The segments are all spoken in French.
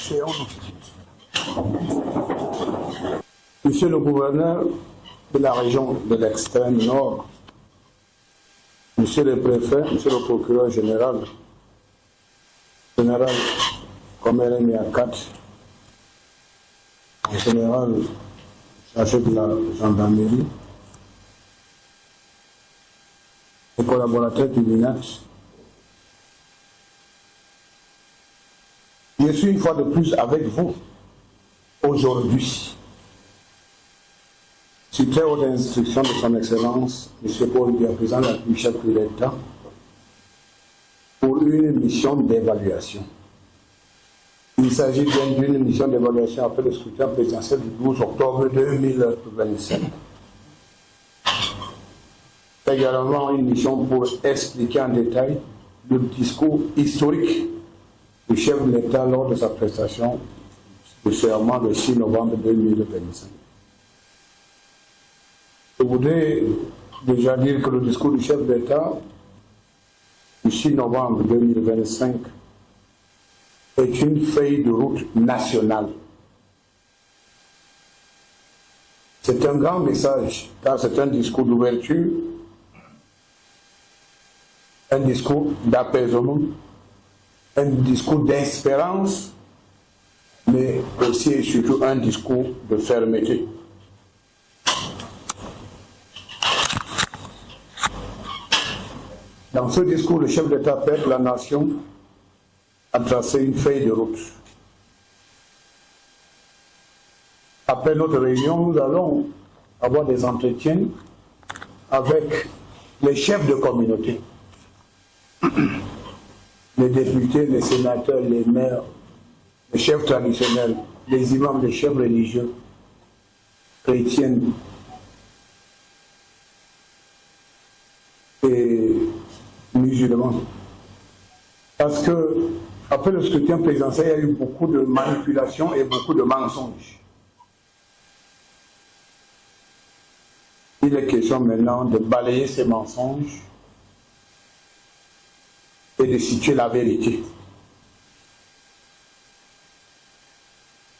chez nous. Monsieur le gouverneur de la région de l'extrême nord, monsieur le préfet, monsieur le procureur général, général Komere Miakat, général chargé de la gendarmerie, les collaborateurs du MINAX. Je suis une fois de plus avec vous aujourd'hui. Sur très haute instruction de son Excellence, M. Paul Biya, président de la République, chef de l'État, pour une mission d'évaluation. Il s'agit bien d'une mission d'évaluation après le scrutin présidentiel du 12 octobre 2027. Également une mission pour expliquer en détail le discours historique du chef de l'État lors de sa prestation de serment le 6 novembre 2025. Je voudrais déjà dire que le discours du chef de l'État du 6 novembre 2025 est une feuille de route nationale. C'est un grand message, car c'est un discours d'ouverture, un discours d'apaisement, un discours d'espérance, mais aussi et surtout un discours de fermeté. Dans ce discours, le chef d'État appelle la nation à tracer une feuille de route. Après notre réunion, nous allons avoir des entretiens avec les chefs de communauté, les députés, les sénateurs, les maires, les chefs traditionnels, les imams, les chefs religieux, chrétiens et musulmans. Parce que, après le scrutin présidentiel, il y a eu beaucoup de manipulations et beaucoup de mensonges. Il est question maintenant de balayer ces mensonges et de situer la vérité.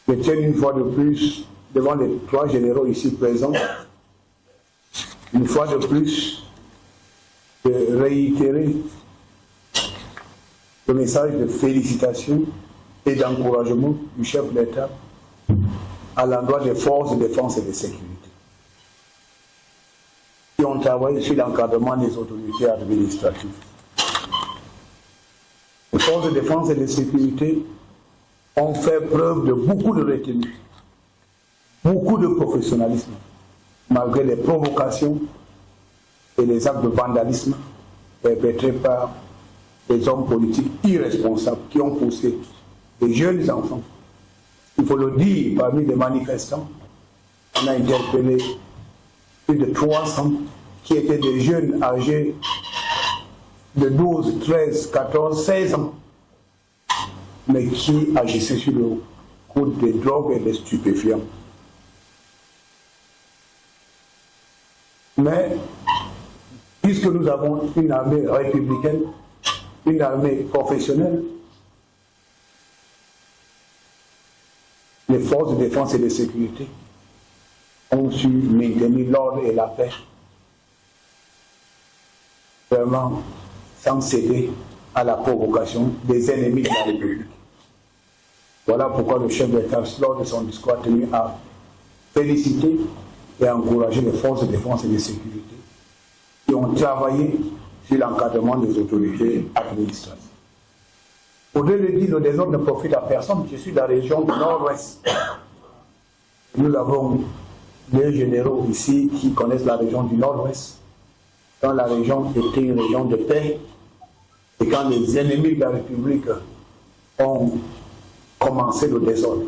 Je tiens une fois de plus devant les trois généraux ici présents, une fois de plus, de réitérer le message de félicitations et d'encouragement du chef de l'État à l'endroit des forces de défense et de sécurité qui ont travaillé sur l'encadrement des autorités administratives. Les forces de défense et de sécurité ont fait preuve de beaucoup de retenue, beaucoup de professionnalisme, malgré les provocations et les actes de vandalisme perpétrés par des hommes politiques irresponsables qui ont poussé des jeunes enfants. Il faut le dire, parmi les manifestants, on a interpellé plus de 300 qui étaient des jeunes âgés de 12, 13, 14, 16 ans, mais qui agissaient sur le coup des drogues et des stupéfiants. Mais, puisque nous avons une armée républicaine, une armée professionnelle, les forces de défense et de sécurité ont su maintenir l'ordre et la paix, vraiment sans céder à la provocation des ennemis de la République. Voilà pourquoi le chef de l'État, lors de son discours, a tenu à féliciter et à encourager les forces de défense et de sécurité qui ont travaillé sur l'encadrement des autorités administratives. Au-delà de dire, le désordre ne profite à personne. Je suis de la région du Nord-Ouest. Nous avons deux généraux ici qui connaissent la région du Nord-Ouest. Quand la région était une région de paix, et quand les ennemis de la République ont commencé le désordre.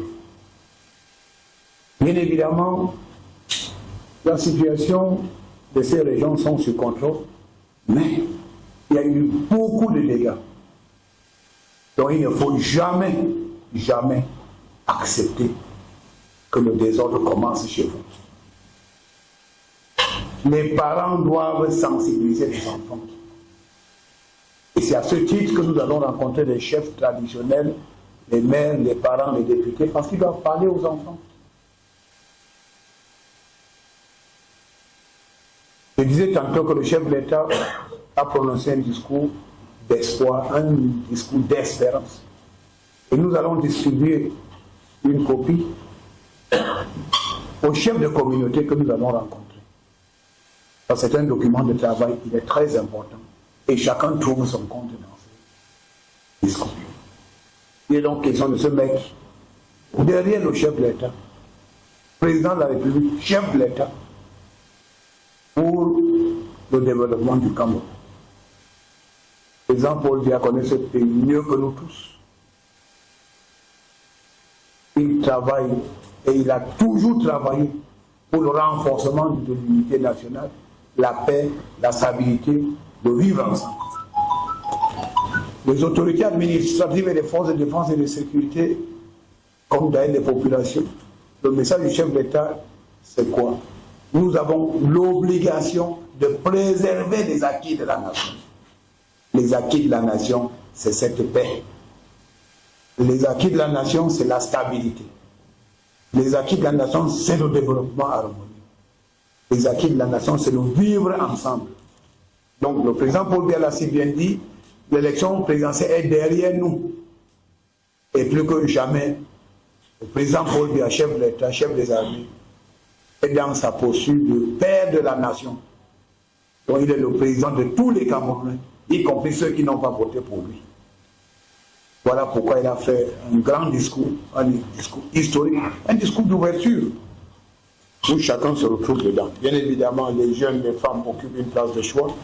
Bien évidemment, la situation de ces régions sont sous contrôle, mais il y a eu beaucoup de dégâts. Donc il ne faut jamais, jamais accepter que le désordre commence chez vous. Les parents doivent sensibiliser les enfants. Et c'est à ce titre que nous allons rencontrer les chefs traditionnels les maires, les parents, les députés, parce qu'ils doivent parler aux enfants. Je disais tantôt que le chef de l'État a prononcé un discours d'espoir, un discours d'espérance. Et nous allons distribuer une copie aux chefs de communauté que nous allons rencontrer. Parce que c'est un document de travail, il est très important. Et chacun trouve son compte dans ce discours. Il est donc question de ce mec derrière le chef de l'État, président de la République, chef de l'État, pour le développement du Cameroun. Le président Paul Biya connaît ce pays mieux que nous tous. Il travaille et il a toujours travaillé pour le renforcement de l'unité nationale, la paix, la stabilité, le vivre ensemble. Les autorités administratives et les forces de défense et de sécurité, comme d'ailleurs les populations, le message du chef d'État, c'est quoi? Nous avons l'obligation de préserver les acquis de la nation. Les acquis de la nation, c'est cette paix. Les acquis de la nation, c'est la stabilité. Les acquis de la nation, c'est le développement harmonieux. Les acquis de la nation, c'est le vivre ensemble. Donc le président Paul Biya l'a si bien dit, l'élection présidentielle est derrière nous. Et plus que jamais, le président Paul Biya, chef de l'État, chef des armées, est dans sa posture de père de la nation. Donc il est le président de tous les Camerounais, y compris ceux qui n'ont pas voté pour lui. Voilà pourquoi il a fait un grand discours, un discours historique, un discours d'ouverture, où chacun se retrouve dedans. Bien évidemment, les jeunes, les femmes occupent une place de choix. Le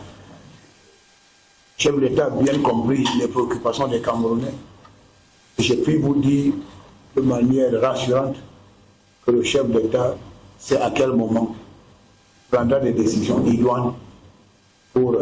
chef de l'État a bien compris les préoccupations des Camerounais. Je puis vous dire de manière rassurante que le chef de l'État sait à quel moment prendra des décisions idoines pour